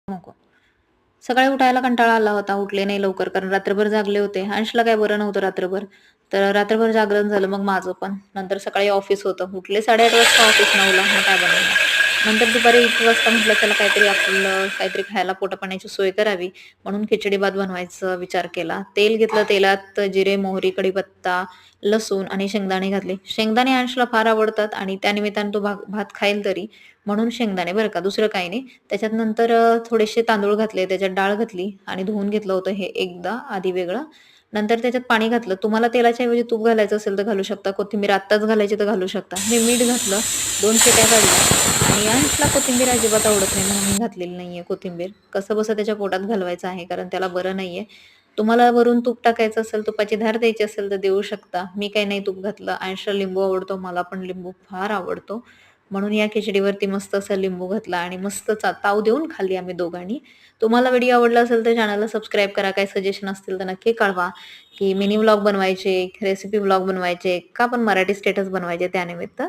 नको. सकाळी उठायला कंटाळा आला होता. उठले नाही लवकर कारण रात्रभर जागले होते. अंशला काय बरं नव्हतं रात्रभर. तर रात्रभर जागरण झालं मग माझं पण. नंतर सकाळी ऑफिस होतं. उठले 8:30 वाजता ऑफिस 9:00ला. मग काय बनवणार? नंतर दुपारी 1 वाजता म्हटलं चला काहीतरी आपलं काहीतरी खायला पोटापाण्याची सोय करावी. म्हणून खिचडी भात बनवायचा विचार केला. तेल घेतलं, तेलात जिरे, मोहरी, कढीपत्ता, लसूण आणि शेंगदाणे घातले. शेंगदाणे अंशला फार आवडतात आणि त्यानिमित्ताने तो भात खाईल तरी म्हणून शेंगदाणे बरं का, दुसरं काही नाही. त्याच्यात नंतर थोडेसे तांदूळ घातले, त्याच्यात डाळ घातली आणि धुवून घेतलं होतं हे एकदा आधी वेगळं. नंतर त्याच्यात पाणी घातलं. तुम्हाला तेलाच्या ऐवजी तूप घालायचं असेल तर घालू शकता. कोथिंबीर आत्ताच घालायची तर घालू शकता. मी मीठ घातलं, 2 शिट्या काढल्या आणि अंशला कोथिंबीर अजिबात आवडत नाही म्हणून मी घातलेली नाहीये कोथिंबीर. कसंबसं त्याच्या पोटात घालवायचं आहे कारण त्याला बरं नाहीये. तुम्हाला वरून तूप टाकायचं असेल, तुपाची धार द्यायची असेल तर देऊ शकता. मी काही नाही तूप घातलं. अंशला लिंबू आवडतो, मला पण लिंबू फार आवडतो. म्हणून या खिचडीवरती मस्त असा लिंबू घातला आणि मस्त ताव देऊन खाल्ली आम्ही दोघांनी. तुम्हाला व्हिडिओ आवडला असेल तर चॅनलला सबस्क्राईब करा. काही सजेशन असतील तर नक्की कळवा, की मिनी व्लॉग बनवायचे, रेसिपी व्लॉग बनवायचे का पण मराठी स्टेटस बनवायचे त्यानिमित्त.